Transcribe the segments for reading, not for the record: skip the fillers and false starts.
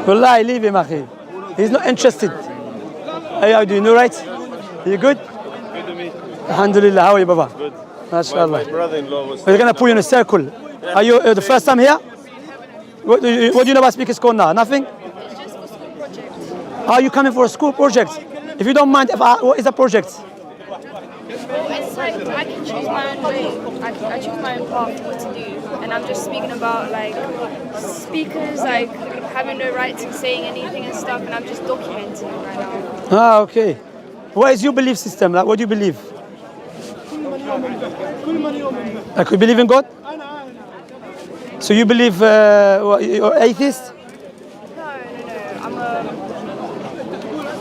Wallahi, leave him, akhi. He's not interested. Hey, how do you know, right? You good? Good to meet. Alhamdulillah, how are you, Baba? Good. MashaAllah. My brother-in-law was... We're going to put you in a circle. Are you the first time here? What do you know about Speaker's Corner? Nothing? It's just a school project. Are you coming for a school project? If you don't mind, what is the project? Well, it's like I can choose my own way. I choose my own path what to do. And I'm just speaking about like speakers like having no right to saying anything and stuff, and I'm just documenting it right now. Ah, okay. What is your belief system? Like, what do you believe? Like, you believe in God? So you believe you're atheist? No.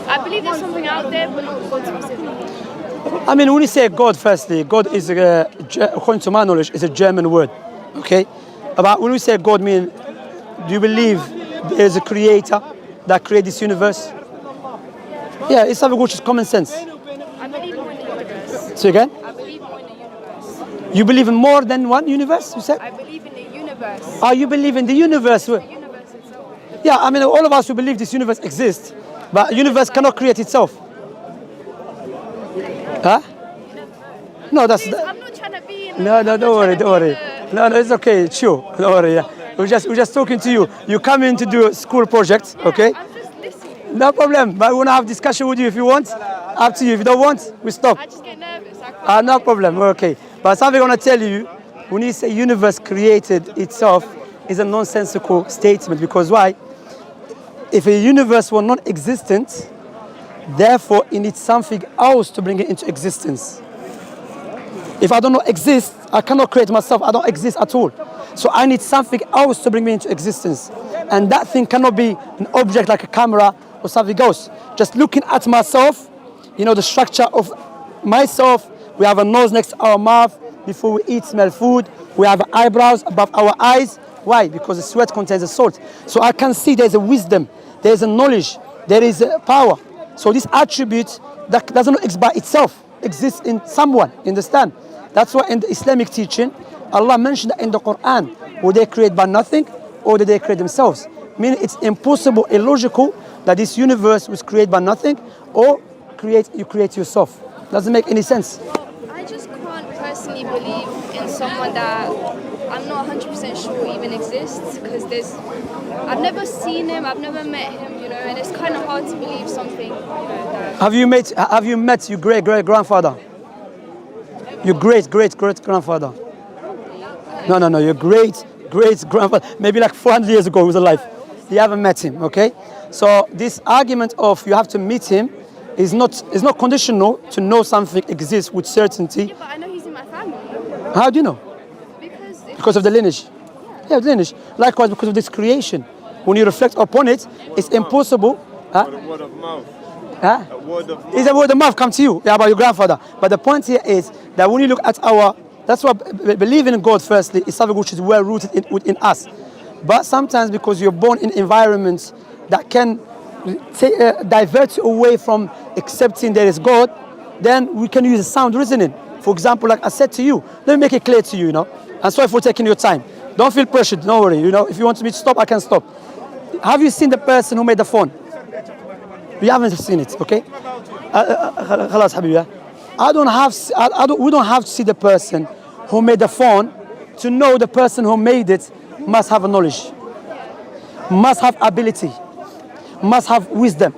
I believe there's something out there, but not God specifically. I mean, when you say God, firstly, God is, according to my knowledge, is a German word. Okay? But when we say God, do you believe there is a creator that created this universe? Yeah, it's something which is common sense. I believe more in the universe. Say again? I believe more in the universe. You believe in more than one universe, you said? I believe in the universe. Oh, you believe in the universe? The universe itself. Yeah, I mean, all of us who believe this universe exists, but the universe cannot create itself. Huh? No, that's... Please, I'm not trying to be in No, don't worry. No, it's okay, chill. Don't worry, yeah. We're just talking to you. You come in to do a school project, okay? I'm just listening. No problem, but we want to have discussion with you if you want. Up to you. If you don't want, we stop. I just get nervous. I can't. No problem, okay. But something I want to tell you, when you say universe created itself, is a nonsensical statement. Because why? If a universe were non-existent, therefore it needs something else to bring it into existence. If I do not exist, I cannot create myself. I don't exist at all. So I need something else to bring me into existence. And that thing cannot be an object like a camera or something else. Just looking at myself, the structure of myself. We have a nose next to our mouth. Before we eat, smell food. We have eyebrows above our eyes. Why? Because the sweat contains a salt. So I can see there's a wisdom, there's a knowledge, there is a power. So this attribute that doesn't exist by itself, exists in someone, understand? That's why in the Islamic teaching, Allah mentioned that in the Quran, were they created by nothing or did they create themselves? Meaning it's impossible, illogical that this universe was created by nothing or you create yourself. Doesn't make any sense. I just can't personally believe in someone that I'm not 100% sure even exists, because I've never seen him, I've never met him, and it's kind of hard to believe something, that... Have you met your great-great-grandfather? Your great-great-great-grandfather? No, your great-great-grandfather, maybe like 400 years ago he was alive. You haven't met him, okay? So this argument of you have to meet him is not conditional to know something exists with certainty. Yeah, but I know he's in my family. How do you know? Because of the lineage. Yeah, the lineage. Likewise, because of this creation. When you reflect upon it, it's impossible. Huh? Word of mouth. Huh? A word of mouth. It's a word of mouth come to you about your grandfather. But the point here is that when you look at that's why believing in God firstly is something which is well rooted within us. But sometimes because you're born in environments that can divert you away from accepting there is God, then we can use a sound reasoning. For example, like I said to you, let me make it clear to you, I'm sorry for taking your time. Don't feel pressured, don't worry. If you want me to stop, I can stop. Have you seen the person who made the phone? You haven't seen it, okay? خلاص حبيبي. We don't have to see the person who made the phone to know the person who made it must have a knowledge, must have ability, must have wisdom,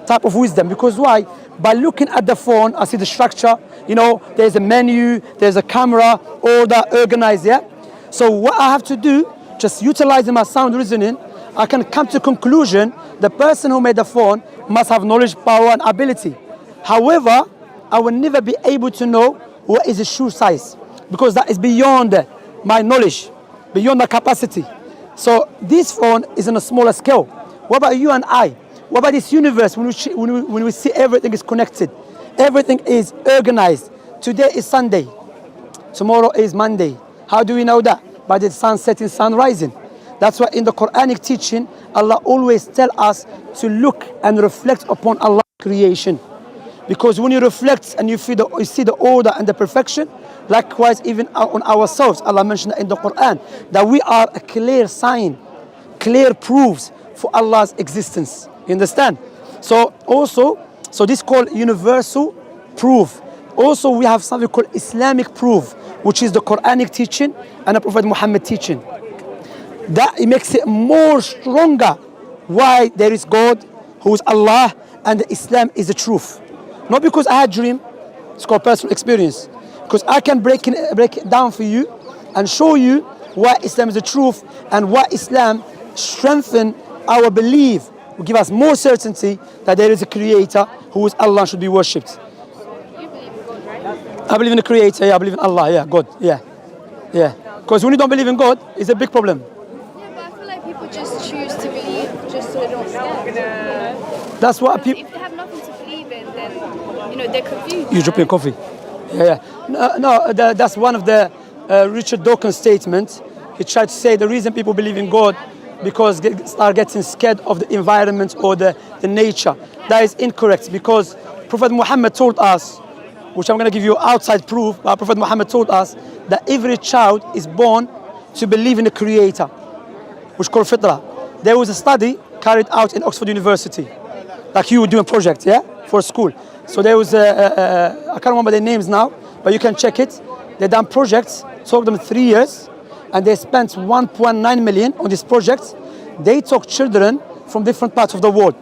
type of wisdom. Because why? By looking at the phone, I see the structure, there's a menu, there's a camera, all that organized, yeah? So what I have to do, just utilizing my sound reasoning, I can come to conclusion the person who made the phone must have knowledge, power, and ability. However, I will never be able to know what is the shoe size, because that is beyond my knowledge, beyond my capacity. So this phone is on a smaller scale. What about you and I? What about this universe when we see everything is connected? Everything is organized. Today is Sunday. Tomorrow is Monday. How do we know that? By the sun setting, sun rising. That's why in the Quranic teaching, Allah always tells us to look and reflect upon Allah's creation. Because when you reflect and you see the order and the perfection, likewise even on ourselves, Allah mentioned in the Quran that we are a clear sign, clear proofs for Allah's existence. You understand? So this called universal proof. Also we have something called Islamic proof, which is the Quranic teaching and the Prophet Muhammad teaching. That it makes it more stronger why there is God, who is Allah, and the Islam is the truth. Not because I had a dream, it's called personal experience. Because I can break it down for you and show you why Islam is the truth and why Islam strengthens our belief, will give us more certainty that there is a creator who is Allah and should be worshipped. You believe in God, right? I believe in the creator, yeah, I believe in Allah, yeah, God, yeah. Because when you don't believe in God, it's a big problem. Yeah, but I feel like people just choose to believe just so they don't scared. That's what people... If they have nothing to believe in, then, they're confused. You drop your coffee. Yeah. That's one of the Richard Dawkins statements. He tried to say the reason people believe in God because they start getting scared of the environment or the nature. That is incorrect because Prophet Muhammad told us, which I'm going to give you outside proof, but Prophet Muhammad told us that every child is born to believe in the Creator, which is called Fitra. There was a study carried out in Oxford University, like you were doing a project, yeah, for school. So there was I can't remember their names now, but you can check it. They done projects, took them 3 years, and they spent 1.9 million on this project. They took children from different parts of the world.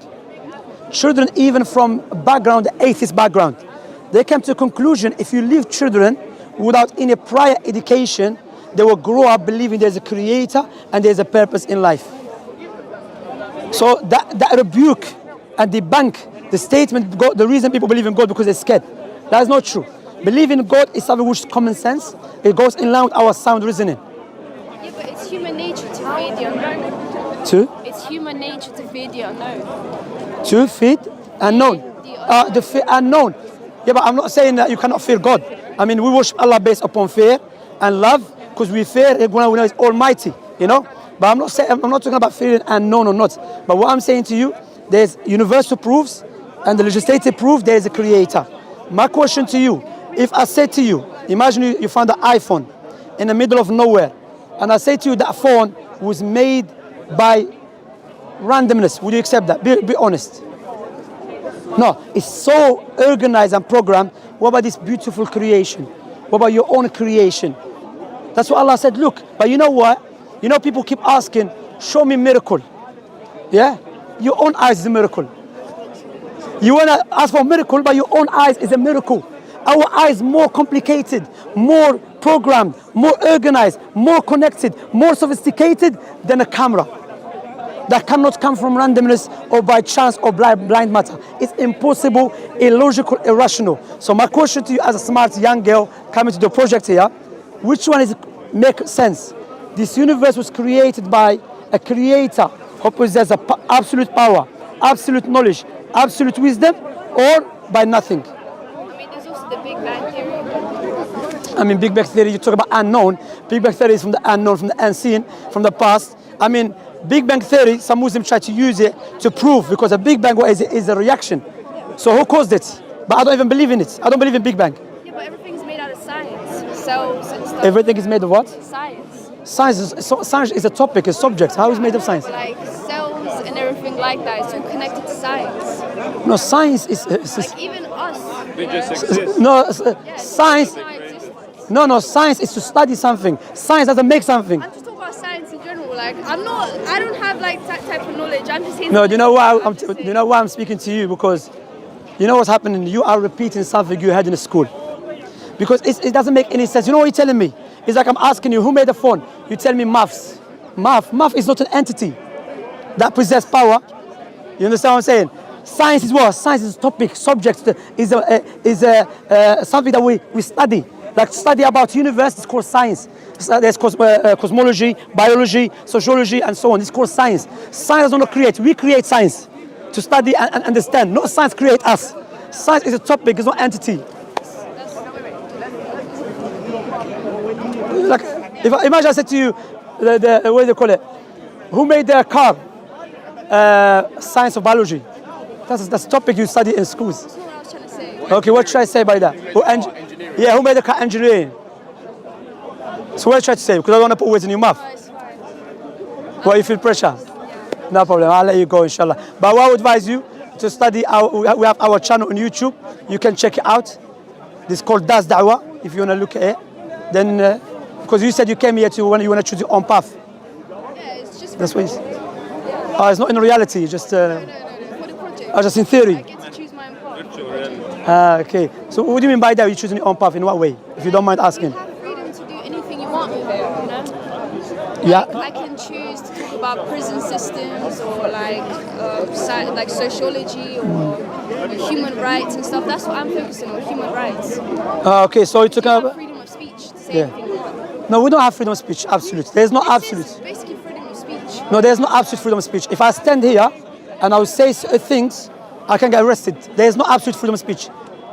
Children even from background, the atheist background. They came to the conclusion, if you leave children without any prior education, they will grow up believing there's a creator and there's a purpose in life. So that rebuke and debunk the statement, God, the reason people believe in God because they're scared. That is not true. Believing in God is something which is common sense. It goes in line with our sound reasoning. Yeah, but it's human nature to fear the unknown. It's human nature to fear the unknown. To feed unknown. The fear unknown. Yeah, but I'm not saying that you cannot fear God. I mean, we worship Allah based upon fear and love because we fear when we know He's Almighty, But I'm not talking about fearing unknown or not. But what I'm saying to you, there's universal proofs and the legislative proof there is a creator. My question to you, if I said to you, imagine you found an iPhone in the middle of nowhere, and I say to you that phone was made by randomness, would you accept that? Be honest. No, it's so organized and programmed. What about this beautiful creation? What about your own creation? That's what Allah said, look, but you know what? People keep asking, show me miracle. Yeah? Your own eyes is a miracle. You want to ask for a miracle, but your own eyes is a miracle. Our eyes more complicated, more programmed, more organized, more connected, more sophisticated than a camera. That cannot come from randomness or by chance or blind matter. It's impossible, illogical, irrational. So my question to you as a smart young girl coming to the project here, which one make sense? This universe was created by a creator who possesses absolute power, absolute knowledge, absolute wisdom, or by nothing? I mean, there's also the Big Bang Theory. I mean, Big Bang Theory, you talk about unknown. Big Bang Theory is from the unknown, from the unseen, from the past. I mean, Big Bang Theory, some Muslims try to use it to prove, because a Big Bang is a reaction. So who caused it? But I don't even believe in it. I don't believe in Big Bang. Yeah, but everything's made out of science. Cells and stuff. Everything is made of what? Science. Science is a topic, a subject. How is it made of science? Like cells and everything like that. It's all connected to science. No, science is Like even us. They just exist. no science. No, science is to study something. Science doesn't make something. I'm just talking about science in general. Like I don't have like that type of knowledge. I'm just saying. No, you know why I'm speaking to you, because you know what's happening. You are repeating something you had in school, because it doesn't make any sense. You know what you're telling me? It's like I'm asking you, who made the phone? You tell me maths. Math is not an entity that possesses power. You understand what I'm saying? Science is what? Science is a topic, subject, is something that we study. Like study about universe is called science. There's cosmology, biology, sociology, and so on. It's called science. Science does not create. We create science to study and understand. Not science create us. Science is a topic, it's not entity. Like, imagine I said to you, what do they call it? Who made the car? Science of biology. That's the topic you study in schools. That's not what I was trying to say. Okay, what should I say by that? Who made the car engineering? So what should I say? Because I don't want to put words in your mouth. Oh, it's fine. Well, you feel pressure? No problem. I'll let you go, inshallah. But I would advise you to study. We have our channel on YouTube. You can check it out. This is called Da'wah. If you want to look at it, then because you said you came here to when you want to choose your own path. Yeah, it's just. That's what it's. Oh, it's not in reality. Just. No. For the project. Oh, just in theory. I get to choose my own path. Okay. So what do you mean by that? You're choosing your own path in what way? If you don't mind asking. You have freedom to do anything you want with it, you know? Yeah. I can choose to talk about prison systems or like sociology or human rights and stuff. That's what I'm focusing on, human rights. Okay, so you're talking You have about. freedom of speech to say anything you want. No, we don't have freedom of speech. Absolute. There's no absolute. It's basically freedom of speech. No, there's no absolute freedom of speech. If I stand here and I will say things, I can get arrested. There's no absolute freedom of speech.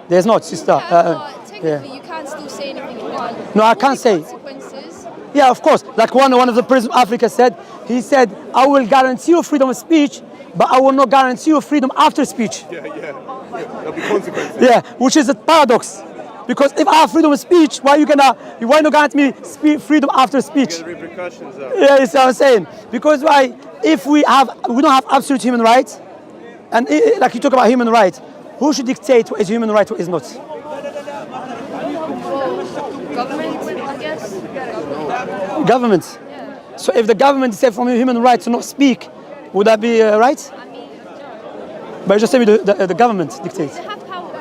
There's not, sister. But technically, you can still say anything you want. No, I can't say. Consequences. Yeah, of course. Like one of the presidents of Africa said, he said, I will guarantee you freedom of speech, but I will not guarantee you freedom after speech. Yeah. There'll be consequences. Yeah, which is a paradox. Because if I have freedom of speech, why not guarantee me freedom after speech? The repercussions are. Yeah, you see what I'm saying? Because why? If we don't have absolute human rights, and like you talk about human rights, who should dictate what is human right, what is not? Government, I guess. Government. Yeah. So if the government said from human right to not speak, would that be right? I mean, But you just tell me the government dictates. they have power.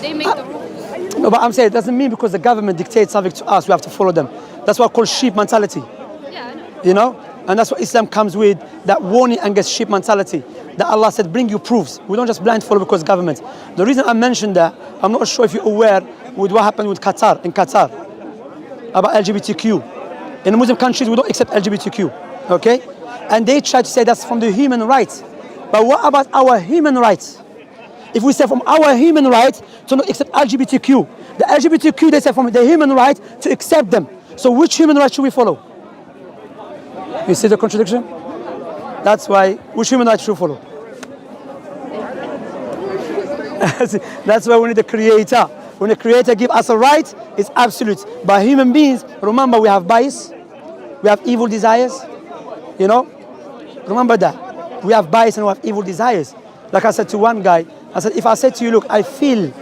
They make the rules. No, but I'm saying it doesn't mean because the government dictates something to us, we have to follow them. That's what I call sheep mentality. Yeah, I know. You know? And that's what Islam comes with, that warning against sheep mentality. That Allah said, bring you proofs. We don't just blind follow because government. The reason I mentioned that, I'm not sure if you're aware with what happened with Qatar, in Qatar, about LGBTQ. In Muslim countries, we don't accept LGBTQ, okay? And they try to say that's from the human rights. But what about our human rights? If we say from our human rights to not accept LGBTQ, the LGBTQ, they say from the human right to accept them. So which human right should we follow? You see the contradiction? That's why, which human right should we follow? That's why we need the creator. When the creator gives us a right, it's absolute. But human beings, remember we have bias, we have evil desires, you know? Remember that. We have bias and we have evil desires. Like I said to one guy, I said, if I said to you, look, I feel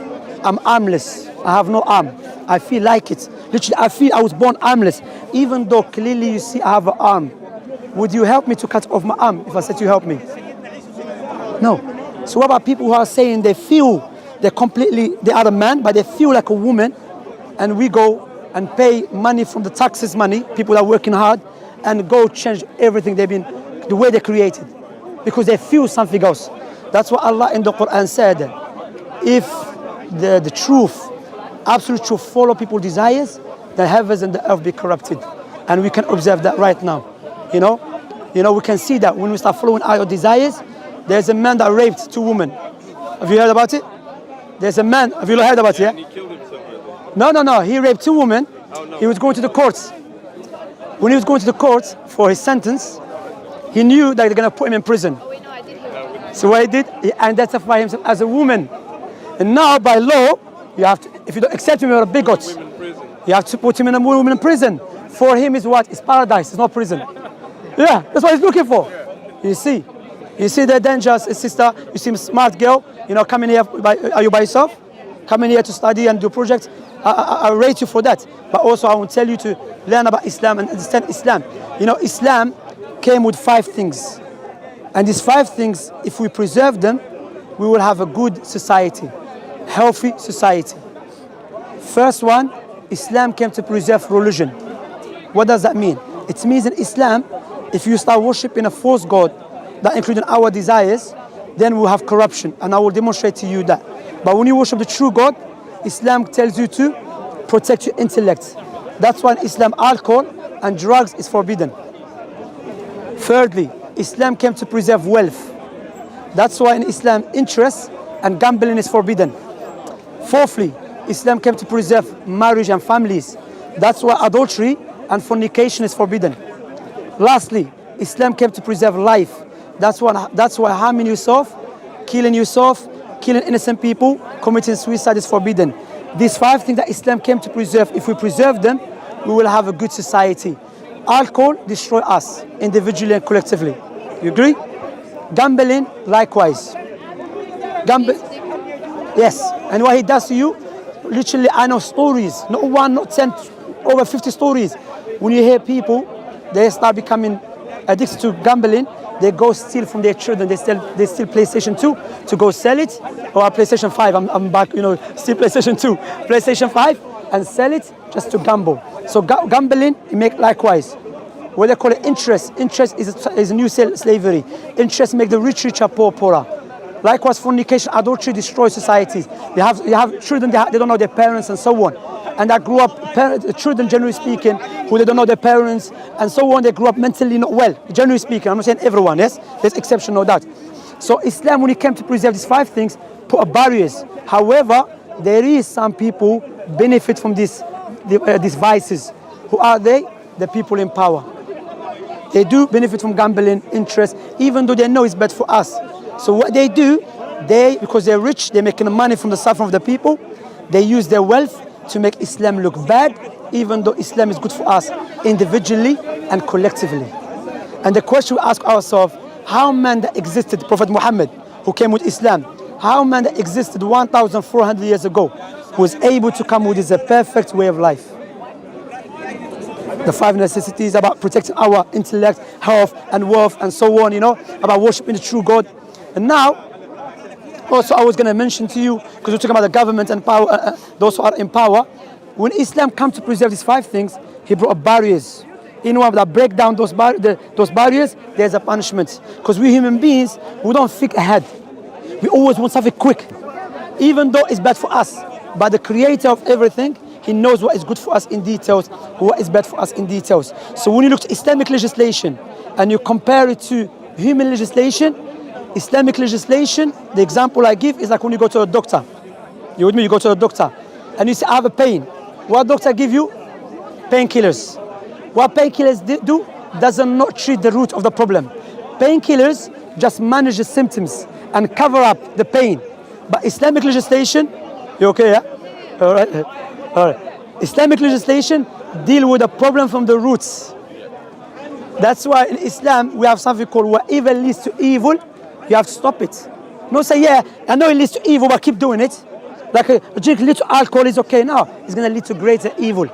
I'm armless, I have no arm, I feel like it. Literally, I feel I was born armless, even though clearly you see I have an arm. Would you help me to cut off my arm if I said you help me? No. So what about people who are saying they feel they are a man, but they feel like a woman, and we go and pay money from the taxes money, people are working hard, and go change everything they've been, the way they created, because they feel something else. That's what Allah in the Quran said. If the truth, absolute truth, follow people's desires, the heavens and the earth be corrupted. And we can observe that right now. You know, we can see that when we start following our desires. There's a man that raped 2 women. Have you heard about it? There's a man, have you heard about it? Yeah? And he killed himself, I think. No, he raped 2 women. Oh, no. He was going to the courts. When he was going to the courts for his sentence, he knew that they're going to put him in prison. Oh wait, no, I did hear about that. So what he did, he identified himself as a woman. And now by law, you have to, if you don't accept him, you're a bigot. Women in prison. You have to put him in a woman in prison. For him is what? It's paradise, it's not prison. Yeah, that's what he's looking for. You see the danger, sister. You see a smart girl, coming here, are you by yourself? Coming here to study and do projects. I rate you for that. But also I will tell you to learn about Islam and understand Islam. Islam came with 5 things. And these 5 things, if we preserve them, we will have a good society, healthy society. First one, Islam came to preserve religion. What does that mean? It means in Islam, if you start worshipping a false god that includes our desires, then we'll have corruption, and I will demonstrate to you that. But when you worship the true God, Islam tells you to protect your intellect. That's why in Islam alcohol and drugs is forbidden. Thirdly, Islam came to preserve wealth. That's why in Islam interest and gambling is forbidden. Fourthly, Islam came to preserve marriage and families. That's why adultery and fornication is forbidden. Lastly, Islam came to preserve life. That's why harming yourself, killing yourself, killing innocent people, committing suicide is forbidden. These 5 things that Islam came to preserve, if we preserve them, we will have a good society. Alcohol destroys us, individually and collectively. You agree? Gambling, likewise. Yes, and what he does to you, literally I know stories, not 1, not 10, over 50 stories. When you hear people, they start becoming addicted to gambling, they go steal from their children, they steal PlayStation 2 to go sell it, or PlayStation 5, I'm back, steal PlayStation 2, PlayStation 5, and sell it just to gamble. So gambling, you make likewise. What they call it interest. Interest is a new slavery. Interest make the rich richer, poor poorer. Likewise, fornication, adultery destroys societies. You have children, they don't know their parents and so on. And that grew up, children generally speaking, who they don't know their parents and so on, they grew up mentally not well, generally speaking. I'm not saying everyone, yes? There's exception, no doubt. So Islam, when it came to preserve these 5 things, put up barriers. However, there is some people benefit from these vices. Who are they? The people in power. They do benefit from gambling, interest, even though they know it's bad for us. So what they do, because they're rich, they're making money from the suffering of the people, they use their wealth to make Islam look bad, even though Islam is good for us individually and collectively. And the question we ask ourselves, how man that existed, Prophet Muhammad, who came with Islam, how man that existed 1,400 years ago was able to come with this perfect way of life? The 5 necessities about protecting our intellect, health and wealth and so on, about worshiping the true God. And now, also I was going to mention to you, because we're talking about the government and power, those who are in power, when Islam came to preserve these 5 things, he brought up barriers. That break down those barriers, there's a punishment. Because we human beings, we don't think ahead. We always want something quick, even though it's bad for us. But the creator of everything, he knows what is good for us in details, what is bad for us in details. So when you look at Islamic legislation and you compare it to human legislation, Islamic legislation, the example I give is like when you go to a doctor. You with me? You go to a doctor and you say, I have a pain. What doctor give you? Painkillers. What painkillers do? Does not treat the root of the problem. Painkillers just manage the symptoms and cover up the pain. But Islamic legislation, you okay, yeah? All right. Islamic legislation deal with the problem from the roots. That's why in Islam we have something called what evil leads to evil, you have to stop it. No say, yeah, I know it leads to evil, but keep doing it. Like drink little alcohol is okay now. It's going to lead to greater evil.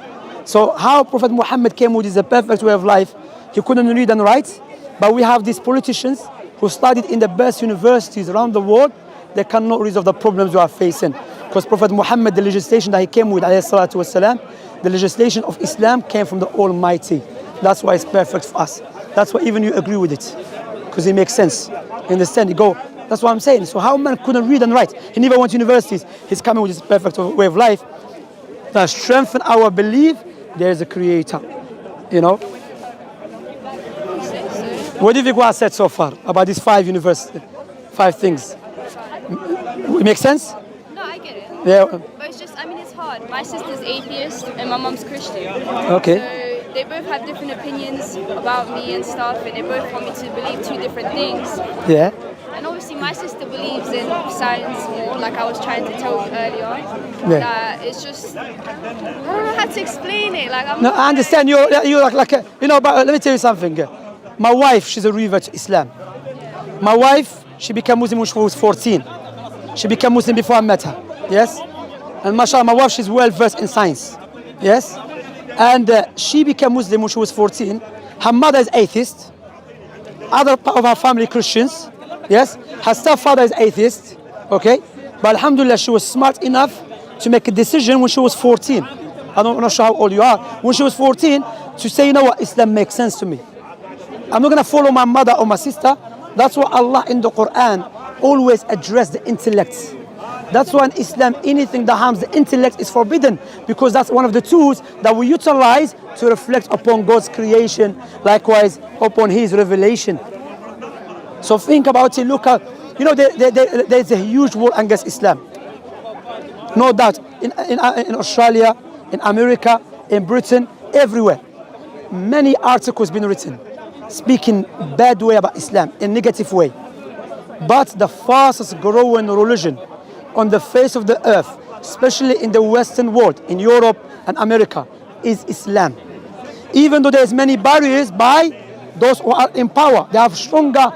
So how Prophet Muhammad came with is a perfect way of life. He couldn't read and write, but we have these politicians who studied in the best universities around the world. They cannot resolve the problems we are facing. Because Prophet Muhammad, the legislation that he came with, والسلام, the legislation of Islam came from the Almighty. That's why it's perfect for us. That's why even you agree with it. Because it makes sense. You understand? You go, that's what I'm saying. So how man couldn't read and write? He never went to universities. He's coming with his perfect way of life. To strengthen our belief, there is a creator. What do you think what I said so far about these 5 things? It makes sense? No, I get it. Yeah. But it's just, it's hard. My sister's atheist and my mom's Christian. Okay. So they both have different opinions about me and stuff, and they both want me to believe 2 different things. Yeah. And obviously my sister believes in science more, like I was trying to tell you earlier. Yeah. That it's just, I don't know how to explain it. Like No, I understand. You're like but let me tell you something. My wife, she's a revert to Islam. My wife, she became Muslim when she was 14. She became Muslim before I met her. Yes? And mashallah, my wife, she's well versed in science. Yes? And she became Muslim when she was 14. Her mother is atheist. Other part of her family, Christians. Yes? Her stepfather is atheist. Okay? But alhamdulillah, she was smart enough to make a decision when she was 14. I'm not sure how old you are. When she was 14, to say, you know what, Islam makes sense to me. I'm not going to follow my mother or my sister. That's why Allah in the Quran always address the intellect. That's why in Islam, anything that harms the intellect is forbidden, because that's one of the tools that we utilize to reflect upon God's creation, likewise upon His revelation. So think about it, look at, there's a huge war against Islam. No doubt, in Australia, in America, in Britain, everywhere. Many articles been written speaking bad way about Islam, in negative way. But the fastest growing religion on the face of the earth, especially in the Western world, in Europe and America, is Islam. Even though there's many barriers by those who are in power, they have stronger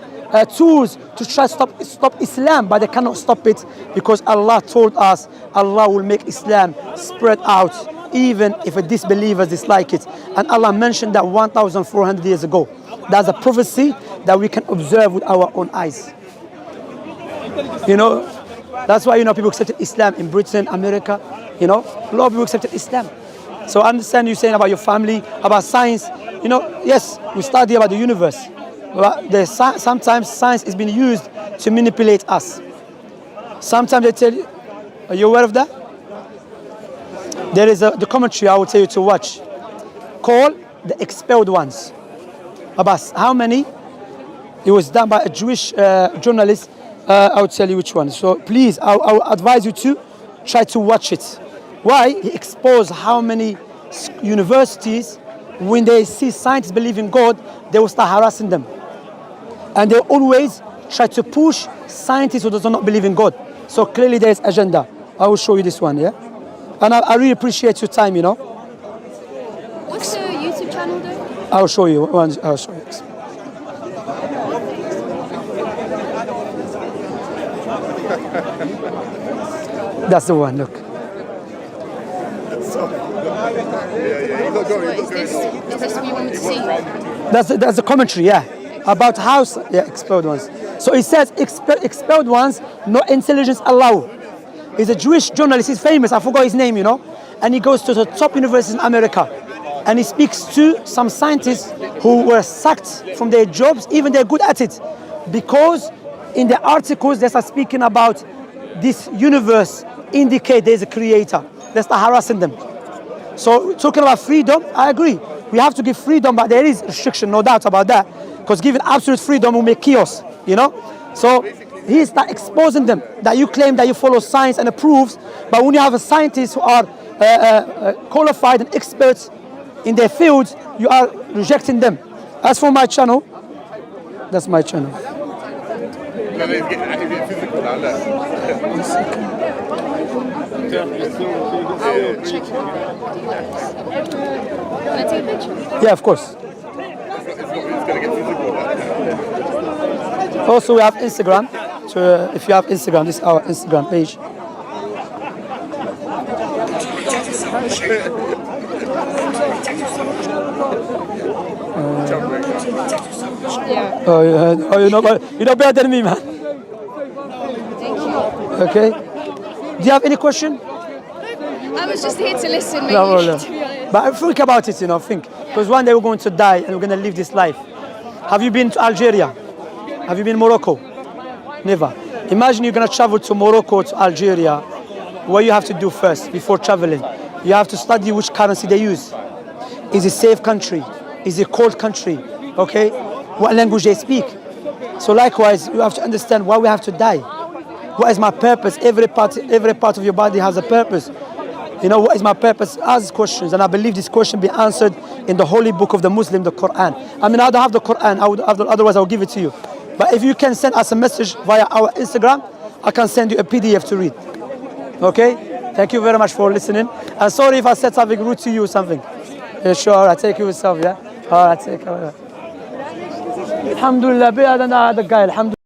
tools to try to stop Islam, but they cannot stop it because Allah told us Allah will make Islam spread out even if the disbelievers dislike it. And Allah mentioned that 1,400 years ago. That's a prophecy that we can observe with our own eyes. You know, that's why, you know, people accepted Islam in Britain, America, you know, a lot of people accepted Islam. So I understand you saying about your family, about science. You know, yes, we study about the universe, but sometimes science is being used to manipulate us. Sometimes they tell you, are you aware of that? There is the commentary I will tell you to watch, called The Expelled Ones. About how many? It was done by a Jewish journalist. I will tell you which one. So please, I will advise you to try to watch it. Why? He exposed how many universities, when they see scientists believe in God, they will start harassing them. And they always try to push scientists who do not believe in God. So clearly there is agenda. I will show you this one, yeah? And I really appreciate your time, you know. What's the YouTube channel though? I'll show you. I'll show you. That's the one, look. Is this what you want me to see? That's the commentary, yeah. About how, yeah, expelled ones. So it says expelled ones, no intelligence allowed. He's a Jewish journalist, he's famous, I forgot his name, you know. And he goes to the top universities in America. And he speaks to some scientists who were sacked from their jobs, even they're good at it. Because in the articles they start speaking about this universe indicate there's a creator. They start harassing them. So talking about freedom, I agree. We have to give freedom, but there is restriction, no doubt about that. Because giving absolute freedom will make chaos, you know. So he start exposing them that you claim that you follow science and approves, but when you have a scientists who are qualified and experts in their fields, you are rejecting them. As for my channel, that's my channel. Can I take a picture? Yeah, of course. Also, we have Instagram. So if you have Instagram, this is our Instagram page. Yeah. Oh, you're not better than me, man. Thank you. Okay. Do you have any question? I was just here to listen, maybe, No. to be honest. But think about it, you know, think. Because one day we're going to die and we're going to live this life. Have you been to Algeria? Have you been to Morocco? Never. Imagine you're going to travel to Morocco, to Algeria. What you have to do first before traveling? You have to study which currency they use. Is it a safe country? Is it a cold country? Okay? What language they speak? So likewise, you have to understand why we have to die. What is my purpose? Every part of your body has a purpose. You know, what is my purpose? Ask questions, and I believe this question be answered in the holy book of the Muslim, the Quran. I mean, I don't have the Quran, otherwise I will give it to you. But if you can send us a message via our Instagram, I can send you a PDF to read. Okay? Thank you very much for listening. And sorry if I said something rude to you or something. Yeah, sure, I take you yourself, yeah? All right, take care. Alhamdulillah, be the guy, alhamdulillah.